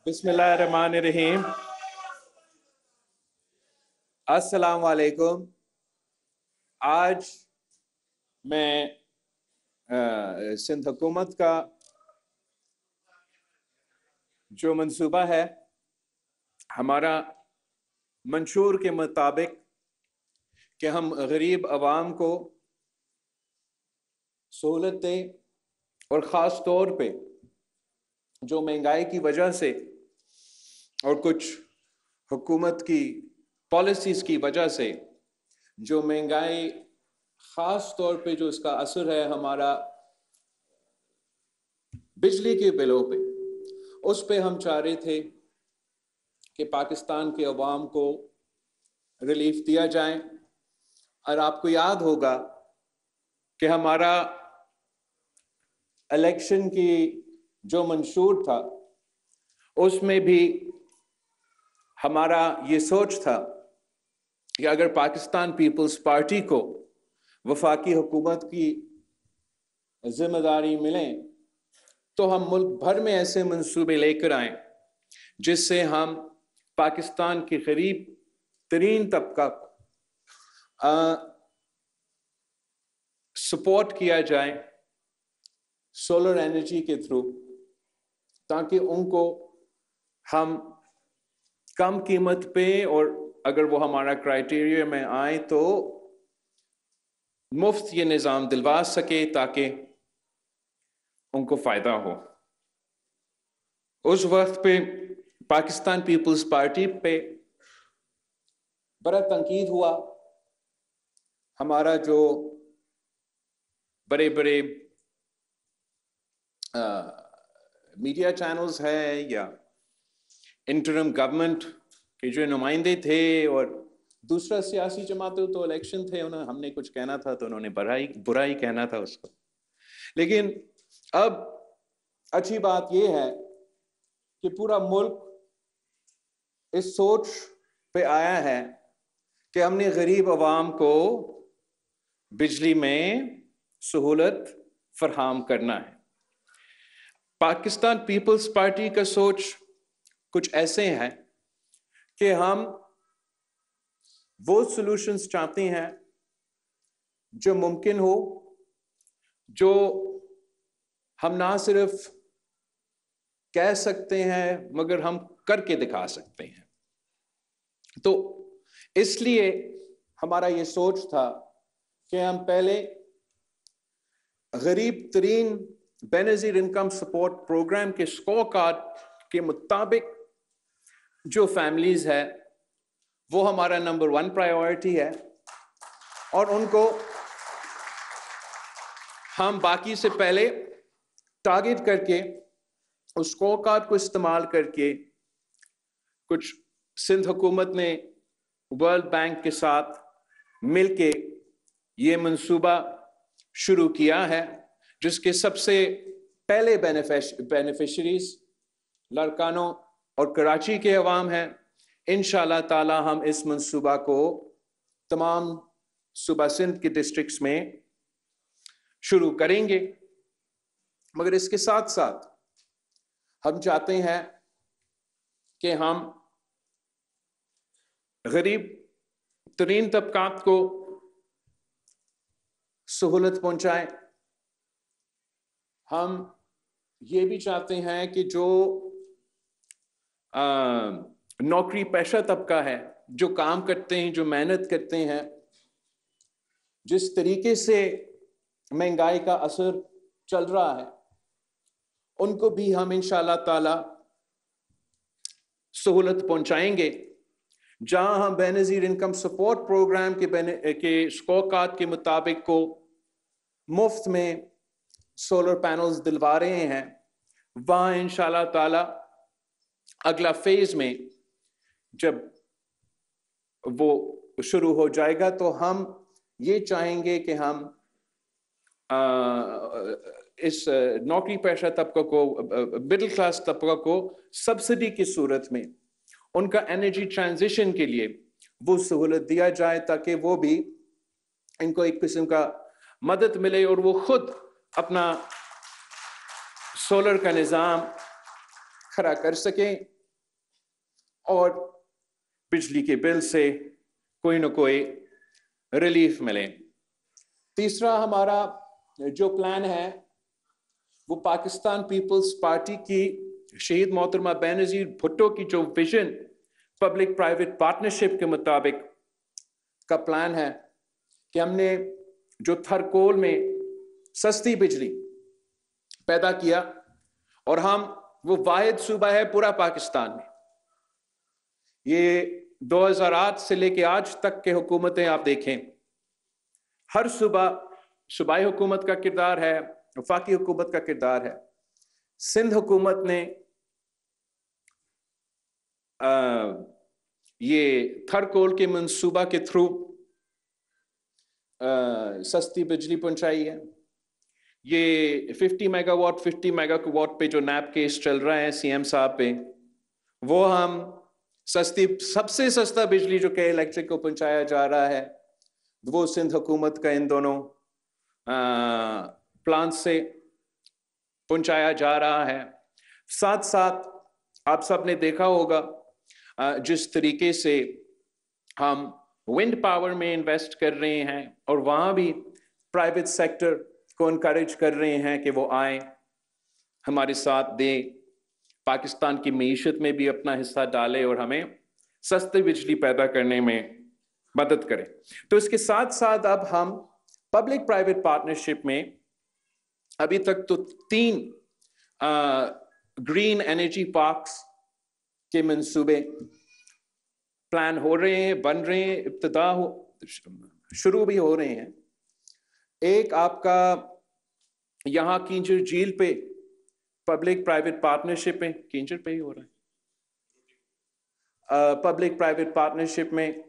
बिस्मिल्लाहिर्रहमानिर्रहीम। अस्सलाम वालेकुम। आज मैं सिंध हुकूमत का जो मंसूबा है, हमारा मंशूर के मुताबिक कि हम गरीब आवाम को सहूलत दें और ख़ास तौर पे जो महंगाई की वजह से और कुछ हुकूमत की पॉलिसीज़ की वजह से जो महंगाई ख़ास तौर पे जो इसका असर है हमारा बिजली के बिलों पे, उस पे हम चाह रहे थे कि पाकिस्तान के अवाम को रिलीफ दिया जाए। और आपको याद होगा कि हमारा इलेक्शन की जो मंशूर था उसमें भी हमारा ये सोच था कि अगर पाकिस्तान पीपल्स पार्टी को वफाकी हुकूमत की जिम्मेदारी मिले तो हम मुल्क भर में ऐसे मंसूबे लेकर आए जिससे हम पाकिस्तान के गरीब तरीन तबका सपोर्ट किया जाए सोलर एनर्जी के थ्रू, ताकि उनको हम कम कीमत पे और अगर वो हमारा क्राइटेरिया में आए तो मुफ्त ये निज़ाम दिलवा सके ताकि उनको फ़ायदा हो। उस वक्त पे पाकिस्तान पीपल्स पार्टी पे बड़ा तनकीद हुआ। हमारा जो बड़े बड़े मीडिया चैनल्स है या इंटरिम गवर्नमेंट के जो नुमाइंदे थे और दूसरा सियासी जमातों, तो इलेक्शन थे, उन्होंने हमने कुछ कहना था तो उन्होंने बुरा ही कहना था उसको। लेकिन अब अच्छी बात यह है कि पूरा मुल्क इस सोच पे आया है कि हमने गरीब अवाम को बिजली में सहूलत फराहम करना है। पाकिस्तान पीपल्स पार्टी का सोच कुछ ऐसे है कि हम वो सॉल्यूशंस चाहते हैं जो मुमकिन हो, जो हम ना सिर्फ कह सकते हैं मगर हम करके दिखा सकते हैं। तो इसलिए हमारा ये सोच था कि हम पहले गरीब तरीन बेनज़ीर इनकम सपोर्ट प्रोग्राम के स्कोर कार्ड के मुताबिक जो फैमिलीज है वो हमारा नंबर 1 प्रायोरिटी है, और उनको हम बाकी से पहले टारगेट करके उस स्कोर कार्ड को इस्तेमाल करके कुछ सिंध हुकूमत ने वर्ल्ड बैंक के साथ मिलके ये मंसूबा शुरू किया है, जिसके सबसे पहले बेनिफिशरीज लारकानो और कराची के अवाम हैं। इंशाअल्लाह ताला हम इस मंसूबा को तमाम सूबा सिंध के डिस्ट्रिक्ट्स में शुरू करेंगे। मगर इसके साथ साथ हम चाहते हैं कि हम गरीब तरीन तबकात को सहूलत पहुंचाएं। हम ये भी चाहते हैं कि जो नौकरी पेशा तबका है, जो काम करते हैं, जो मेहनत करते हैं, जिस तरीके से महंगाई का असर चल रहा है, उनको भी हम इंशाअल्लाह ताला सहूलत पहुंचाएंगे। जहां हम बेनज़ीर इनकम सपोर्ट प्रोग्राम के स्कोर कार्ड के मुताबिक को मुफ्त में सोलर पैनल्स दिलवा रहे हैं, वहां इंशाअल्लाह ताला अगला फेज में जब वो शुरू हो जाएगा तो हम ये चाहेंगे कि हम इस नौकरी पेशा तबका को, मिडिल क्लास तबका को सब्सिडी की सूरत में उनका एनर्जी ट्रांजिशन के लिए वो सहूलत दिया जाए, ताकि वो भी इनको एक किस्म का मदद मिले और वो खुद अपना सोलर का निज़ाम खड़ा कर सकें और बिजली के बिल से कोई ना कोई रिलीफ मिले। तीसरा हमारा जो प्लान है वो पाकिस्तान पीपल्स पार्टी की शहीद मोहतरमा बेनजीर भुट्टो की जो विजन पब्लिक प्राइवेट पार्टनरशिप के मुताबिक का प्लान है कि हमने जो थरकोल में सस्ती बिजली पैदा किया और हम वो वाहिद सूबा है पूरा पाकिस्तान में। ये 2008 से लेके आज तक के हुकूमतें आप देखें, हर सूबाई हुकूमत का किरदार है, वफाकी हुकूमत का किरदार है। सिंध हुकूमत ने ये थरकोल के मंसूबा के थ्रू सस्ती बिजली पहुंचाई है। ये 50 मेगावाट 50 मेगावाट पे जो नैप केस चल रहा है सीएम साहब पे, वो हम सबसे सस्ता बिजली जो के इलेक्ट्रिक को पहुंचाया जा रहा है वो सिंध हुकूमत का इन दोनों प्लांट से पहुंचाया जा रहा है। साथ साथ आप सब ने देखा होगा जिस तरीके से हम विंड पावर में इन्वेस्ट कर रहे हैं और वहां भी प्राइवेट सेक्टर को इनकरेज कर रहे हैं कि वो आए हमारे साथ दे, पाकिस्तान की मीशत में भी अपना हिस्सा डाले और हमें सस्ती बिजली पैदा करने में मदद करें। तो इसके साथ साथ अब हम पब्लिक प्राइवेट पार्टनरशिप में अभी तक तो 3 ग्रीन एनर्जी पार्क्स के मंसूबे प्लान हो रहे हैं, बन रहे हैं, शुरू भी हो रहे हैं। एक आपका यहां कींचर झील पे पब्लिक प्राइवेट पार्टनरशिप में, कींचर पे ही हो रहा है, पब्लिक प्राइवेट पार्टनरशिप में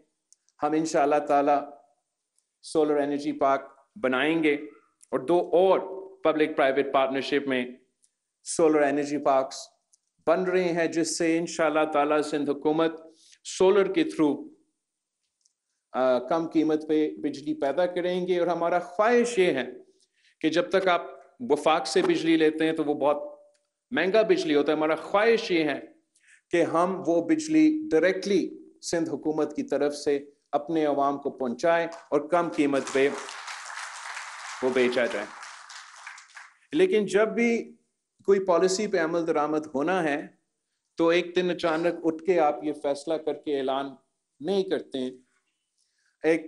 हम इंशाअल्लाह ताला सोलर एनर्जी पार्क बनाएंगे और 2 और पब्लिक प्राइवेट पार्टनरशिप में सोलर एनर्जी पार्क्स बन रहे हैं, जिससे इंशाअल्लाह ताला सिंध हुकूमत सोलर के थ्रू कम कीमत पे बिजली पैदा करेंगे। और हमारा ख्वाहिश ये है कि जब तक आप वफाक से बिजली लेते हैं तो वो बहुत महंगा बिजली होता है, हमारा ख्वाहिश ये है कि हम वो बिजली डायरेक्टली सिंध हुकूमत की तरफ से अपने अवाम को पहुंचाएं और कम कीमत पे वो बेचा जाए। लेकिन जब भी कोई पॉलिसी पे अमल दरामद होना है तो एक दिन अचानक उठ के आप ये फैसला करके ऐलान नहीं करते हैं, एक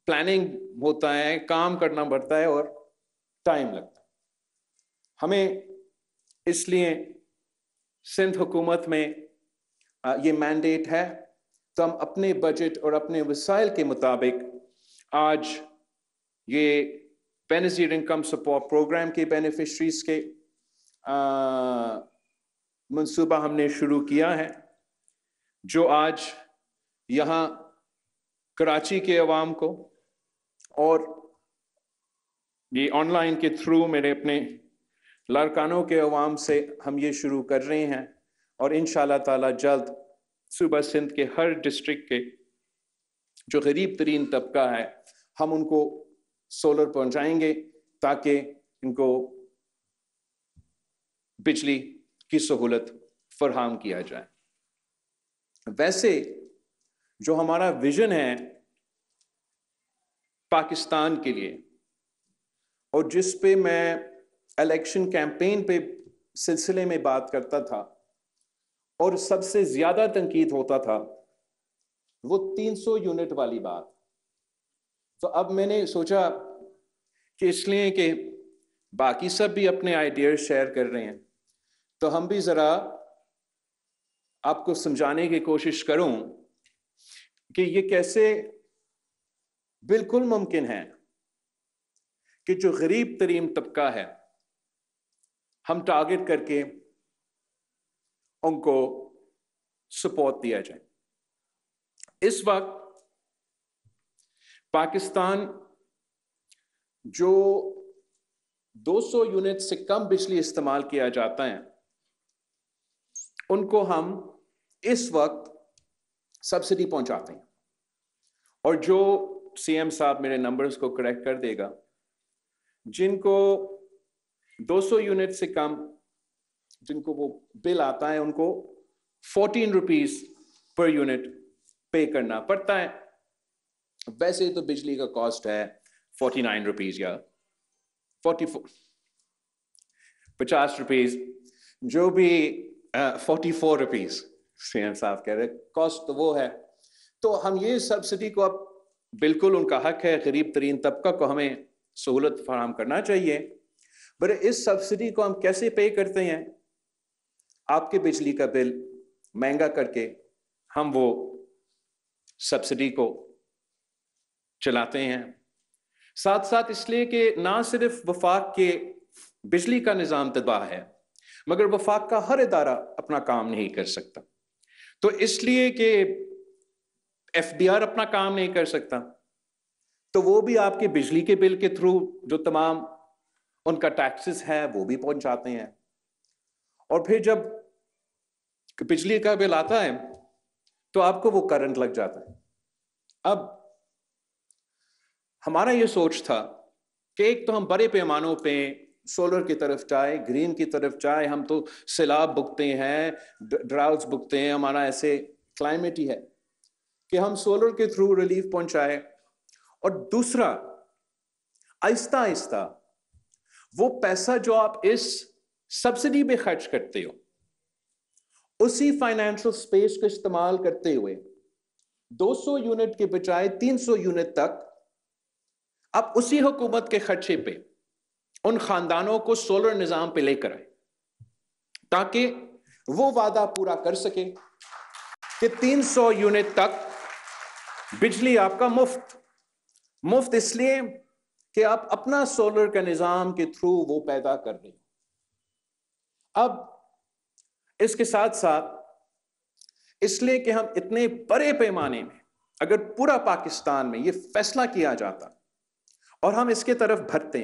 प्लानिंग होता है, काम करना पड़ता है और टाइम लगता है। हमें इसलिए सिंध हुकूमत में ये मैंडेट है, तो हम अपने बजट और अपने वसाइल के मुताबिक आज ये बेनजीर इनकम सपोर्ट प्रोग्राम के बेनिफिशरीज के मंसूबा हमने शुरू किया है, जो आज यहाँ कराची के अवाम को और ये ऑनलाइन के थ्रू मेरे अपने लारकानों के अवाम से हम ये शुरू कर रहे हैं। और इंशाअल्लाह ताला जल्द सूबा सिंध के हर डिस्ट्रिक्ट के जो गरीब तरीन तबका है हम उनको सोलर पहुंचाएंगे ताकि इनको बिजली की सहूलत फरहम किया जाए। वैसे जो हमारा विजन है पाकिस्तान के लिए और जिस पे मैं इलेक्शन कैंपेन पे सिलसिले में बात करता था और सबसे ज्यादा तनकीद होता था, वो 300 यूनिट वाली बात। तो अब मैंने सोचा कि इसलिए कि बाकी सब भी अपने आइडियाज शेयर कर रहे हैं तो हम भी जरा आपको समझाने की कोशिश करूं कि ये कैसे बिल्कुल मुमकिन है कि जो गरीब तरीन तबका है हम टारगेट करके उनको सपोर्ट दिया जाए। इस वक्त पाकिस्तान जो 200 यूनिट से कम बिजली इस्तेमाल किया जाता है उनको हम इस वक्त सब्सिडी पहुंचाते हैं। और जो सीएम साहब मेरे नंबर्स को करेक्ट कर देगा, जिनको 200 यूनिट से कम जिनको वो बिल आता है उनको 14 रुपीज पर यूनिट पे करना पड़ता है। वैसे तो बिजली का कॉस्ट है 49 रुपीज या 44 50 रुपीज, जो भी 44 रुपीज सीएम साहब कह रहे कॉस्ट तो वो है। तो हम ये सब्सिडी को, अब बिल्कुल उनका हक है, गरीब तरीन तबका को हमें सहूलत फराहम करना चाहिए, पर इस सब्सिडी को हम कैसे पे करते हैं? आपके बिजली का बिल महंगा करके हम वो सब्सिडी को चलाते हैं। साथ साथ इसलिए कि ना सिर्फ वफाक के बिजली का निजाम तबाह है, मगर वफाक का हर इदारा अपना काम नहीं कर सकता। तो इसलिए कि एफबीआर अपना काम नहीं कर सकता, तो वो भी आपके बिजली के बिल के थ्रू जो तमाम उनका टैक्सेस है वो भी पहुंचाते हैं। और फिर जब बिजली का बिल आता है तो आपको वो करंट लग जाता है। अब हमारा ये सोच था कि एक तो हम बड़े पैमानों पे सोलर की तरफ जाए, ग्रीन की तरफ जाए। हम तो सैलाब भुगते हैं, ड्राउट्स भुगते हैं, हमारा ऐसे क्लाइमेट ही है कि हम सोलर के थ्रू रिलीफ पहुंचाए। और दूसरा, आहिस्ता आहिस्ता वो पैसा जो आप इस सब्सिडी पे खर्च करते हो, उसी फाइनेंशियल स्पेस को इस्तेमाल करते हुए 200 यूनिट के बजाय 300 यूनिट तक आप उसी हुकूमत के खर्चे पे उन खानदानों को सोलर निजाम पे लेकर आए, ताकि वो वादा पूरा कर सके कि 300 यूनिट तक बिजली आपका मुफ्त इसलिए कि आप अपना सोलर का निजाम के थ्रू वो पैदा कर रहे हो। अब इसके साथ साथ इसलिए कि हम इतने बड़े पैमाने में, अगर पूरा पाकिस्तान में ये फैसला किया जाता और हम इसके तरफ भरते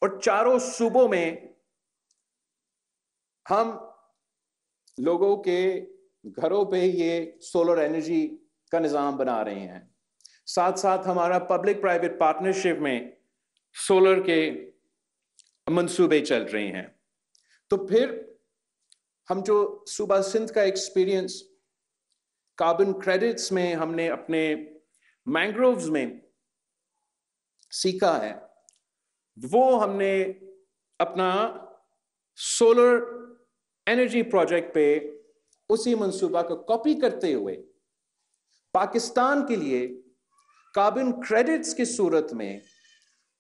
और चारों सूबों में हम लोगों के घरों पे ये सोलर एनर्जी का निजाम बना रहे हैं, साथ साथ हमारा पब्लिक प्राइवेट पार्टनरशिप में सोलर के मंसूबे चल रहे हैं, तो फिर हम जो सूबा सिंध का एक्सपीरियंस कार्बन क्रेडिट्स में हमने अपने मैंग्रोव्स में सीखा है, वो हमने अपना सोलर एनर्जी प्रोजेक्ट पे उसी मंसूबा को कॉपी करते हुए पाकिस्तान के लिए कार्बन क्रेडिट्स की सूरत में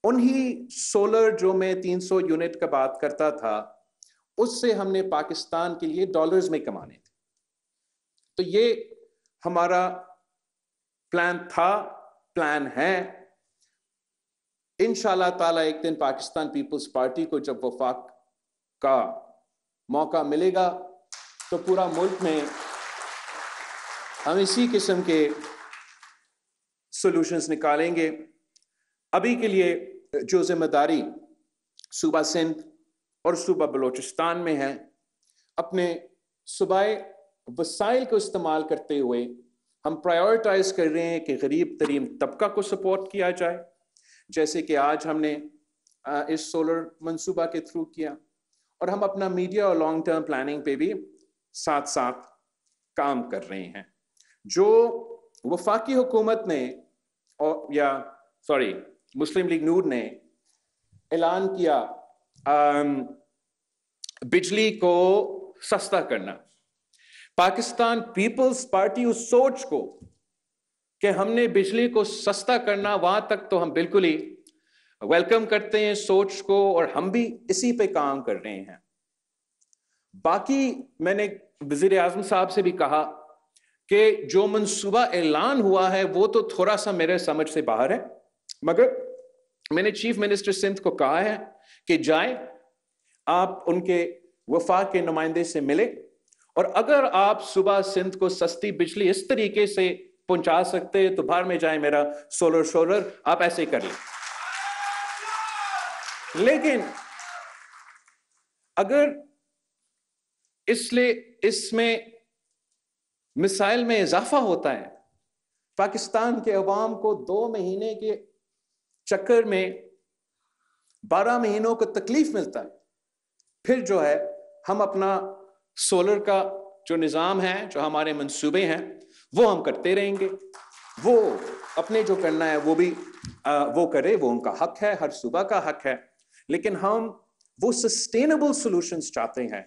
उन्हीं सोलर जो मैं 300 यूनिट का बात करता था, उससे हमने पाकिस्तान के लिए डॉलर्स में कमाने थे। तो ये हमारा प्लान था, प्लान है। इंशाल्लाह ताला एक दिन पाकिस्तान पीपल्स पार्टी को जब वफाक का मौका मिलेगा तो पूरा मुल्क में हम इसी किस्म के सॉल्यूशंस निकालेंगे। अभी के लिए जो जिम्मेदारी सूबा सिंध और सूबा बलूचिस्तान में है, अपने सूबाई वसाइल को इस्तेमाल करते हुए हम प्रायोरिटाइज कर रहे हैं कि गरीब तरीन तबका को सपोर्ट किया जाए, जैसे कि आज हमने इस सोलर मंसूबा के थ्रू किया। और हम अपना मीडिया और लॉन्ग टर्म प्लानिंग पे भी साथ साथ काम कर रहे हैं। जो वफाकी हुकूमत ने मुस्लिम लीग नून ने ऐलान किया बिजली को सस्ता करना, पाकिस्तान पीपल्स पार्टी उस सोच को कि हमने बिजली को सस्ता करना, वहां तक तो हम बिल्कुल ही वेलकम करते हैं सोच को, और हम भी इसी पे काम कर रहे हैं। बाकी मैंने वजीर आजम साहब से भी कहा कि जो मंसूबा ऐलान हुआ है वो तो थोड़ा सा मेरे समझ से बाहर है, मगर मैंने चीफ मिनिस्टर सिंध को कहा है कि जाए, आप उनके वफाक के नुमाइंदे से मिले, और अगर आप सुबह सिंध को सस्ती बिजली इस तरीके से पहुंचा सकते हैं तो बाहर में जाए मेरा सोलर आप ऐसे कर लें। लेकिन अगर इसमें मिसाइल में इजाफा होता है, पाकिस्तान के अवाम को 2 महीने के चक्कर में 12 महीनों को तकलीफ मिलता है, फिर जो है हम अपना सोलर का जो निज़ाम है, जो हमारे मंसूबे हैं, वो हम करते रहेंगे। वो अपने जो करना है वो भी वो करे, वो उनका हक है, हर सूबा का हक है। लेकिन हम वो सस्टेनेबल सॉल्यूशंस चाहते हैं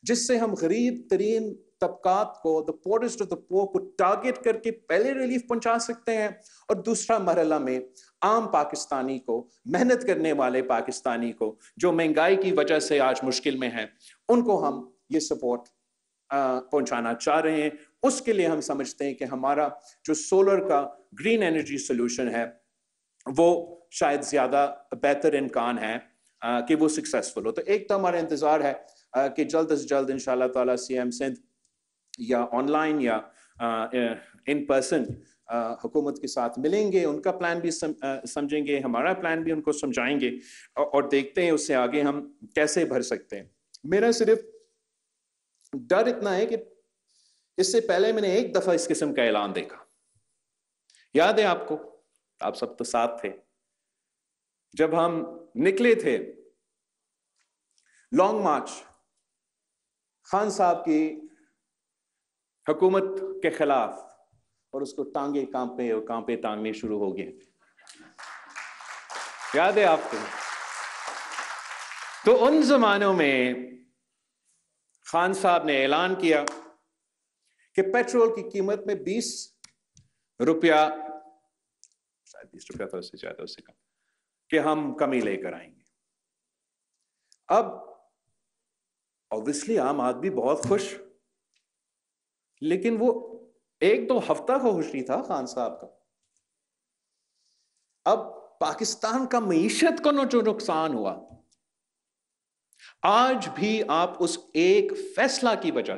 जिससे हम गरीब तरीन तबकात को, द पोरेस्ट ऑफ द पोर को टारगेट करके पहले रिलीफ पहुंचा सकते हैं, और दूसरा मरहला में आम पाकिस्तानी को, मेहनत करने वाले पाकिस्तानी को, जो महंगाई की वजह से आज मुश्किल में है, उनको हम ये सपोर्ट पहुंचाना चाह रहे हैं। उसके लिए हम समझते हैं कि हमारा जो सोलर का ग्रीन एनर्जी सोल्यूशन है वो शायद ज्यादा बेहतर इम्कान है कि वो सक्सेसफुल हो। तो एक तो हमारा इंतजार है कि जल्द से जल्द इंशाल्लाह ताला सीएम सिंध या ऑनलाइन या इन पर्सन हुकूमत के साथ मिलेंगे, उनका प्लान भी समझेंगे, हमारा प्लान भी उनको समझाएंगे, और देखते हैं उससे आगे हम कैसे भर सकते हैं। मेरा सिर्फ डर इतना है कि इससे पहले मैंने एक दफा इस किस्म का ऐलान देखा, याद है आपको, आप सब तो साथ थे, जब हम निकले थे लॉन्ग मार्च खान साहब की हुकूमत के खिलाफ, और उसको टांगे कांपे और कांपे टांगने शुरू हो गए, याद है आपको? तो उन जमानों में खान साहब ने ऐलान किया कि पेट्रोल की कीमत में 20 रुपया, शायद 20 रुपया तो उससे ज्यादा, उससे कम, कि हम कमी लेकर आएंगे। अब ऑब्वियसली आम आदमी बहुत खुश, लेकिन वो एक दो हफ्ता का खुश नहीं था खान साहब का। अब पाकिस्तान का मईशत को जो नुकसान हुआ, आज भी आप उस एक फैसला की वजह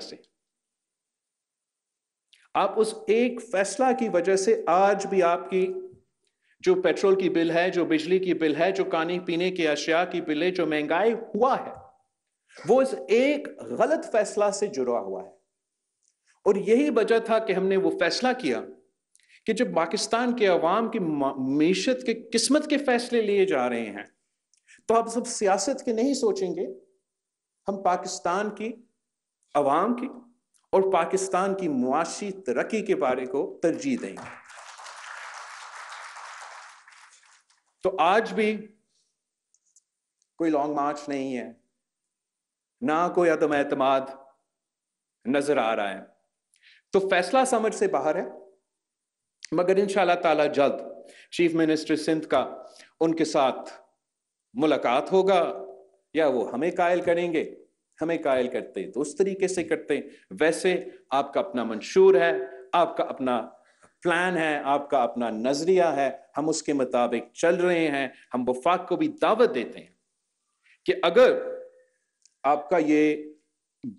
से, आज भी आपकी जो पेट्रोल की बिल है, जो बिजली की बिल है, जो खाने पीने के अशिया की बिल है, जो महंगाई हुआ है, वो इस एक गलत फैसला से जुड़ा हुआ है। और यही वजह था कि हमने वो फैसला किया कि जब पाकिस्तान के अवाम की मईशत के किस्मत के फैसले लिए जा रहे हैं, तो आप सब सियासत के नहीं सोचेंगे, हम पाकिस्तान की अवाम की और पाकिस्तान की मुआशी तरक्की के बारे को तरजीह देंगे। तो आज भी कोई लॉन्ग मार्च नहीं है, ना कोई अदम एतमाद नजर आ रहा है, तो फैसला समझ से बाहर है। मगर इंशाल्लाह ताला जल्द चीफ मिनिस्टर सिंध का उनके साथ मुलाकात होगा, या वो हमें कायल करेंगे, हमें कायल करते तो उस तरीके से करते। वैसे आपका अपना मंशूर है, आपका अपना प्लान है, आपका अपना नजरिया है, हम उसके मुताबिक चल रहे हैं। हम वफाक को भी दावत देते हैं कि अगर आपका ये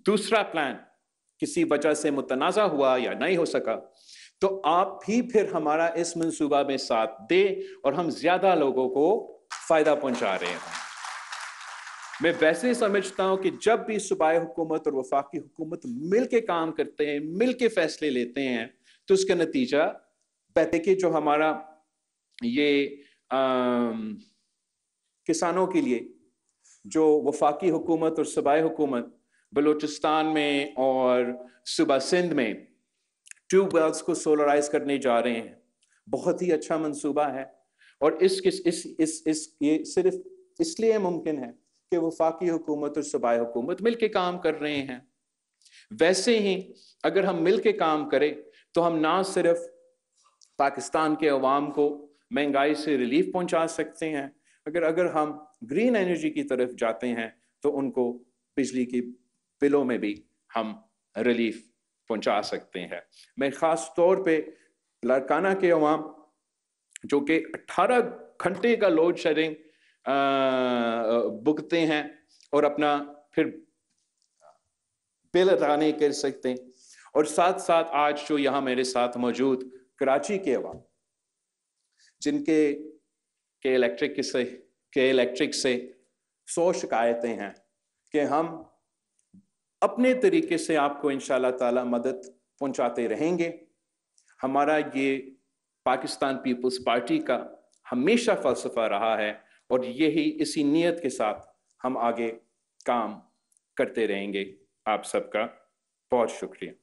दूसरा प्लान किसी वजह से मुतनाज़ा हुआ या नहीं हो सका, तो आप भी फिर हमारा इस मंसूबा में साथ दे और हम ज्यादा लोगों को फायदा पहुंचा रहे हैं। मैं वैसे समझता हूं कि जब भी सूबाई हुकूमत और वफाकी हुकूमत मिलके काम करते हैं, मिलके फैसले लेते हैं, तो उसका नतीजा बहते कि जो हमारा ये किसानों के लिए जो वफाकी हुकूमत और सूबाई हुकूमत बलूचिस्तान में और सूबा सिंध में ट्यूबवेल्स को सोलराइज करने जा रहे हैं, बहुत ही अच्छा मंसूबा है। और ये सिर्फ इसलिए मुमकिन है कि वफाकी हुकूमत और सूबाई हुकूमत मिलके काम कर रहे हैं। वैसे ही अगर हम मिलके काम करें तो हम ना सिर्फ पाकिस्तान के अवाम को महंगाई से रिलीफ पहुंचा सकते हैं, अगर हम ग्रीन एनर्जी की तरफ जाते हैं तो उनको बिजली की बिलों में भी हम रिलीफ पहुंचा सकते हैं। मैं खास तौर पे लाड़काना के अवाम जो कि 18 घंटे का लोड शेडिंग भुगतते हैं और अपना फिर बिल अदा नहीं कर सकते, और साथ साथ आज जो यहाँ मेरे साथ मौजूद कराची के अवाम जिनके इलेक्ट्रिक से 100 शिकायतें हैं, कि हम अपने तरीके से आपको इंशाल्लाह ताला मदद पहुंचाते रहेंगे। हमारा ये पाकिस्तान पीपल्स पार्टी का हमेशा फलसफा रहा है, और यही इसी नीयत के साथ हम आगे काम करते रहेंगे। आप सबका बहुत शुक्रिया।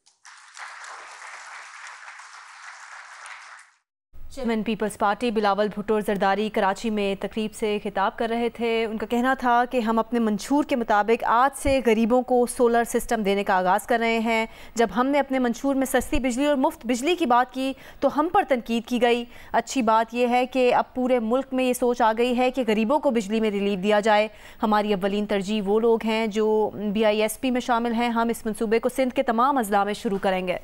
Chairman peoples party Bilawal Bhutto Zardari Karachi में तकरीब से खिताब कर रहे थे। उनका कहना था कि हम अपने मंशूर के मुताबिक आज से गरीबों को सोलर सिस्टम देने का आगाज़ कर रहे हैं। जब हमने अपने मंशूर में सस्ती बिजली और मुफ्त बिजली की बात की तो हम पर तनकीद की गई। अच्छी बात यह है कि अब पूरे मुल्क में ये सोच आ गई है कि गरीबों को बिजली में रिलीफ दिया जाए। हमारी अव्वलीन तरजीह वो लोग हैं जो BISP में शामिल हैं। हम इस मनसूबे को सिंध के तमाम अजला में शुरू करेंगे।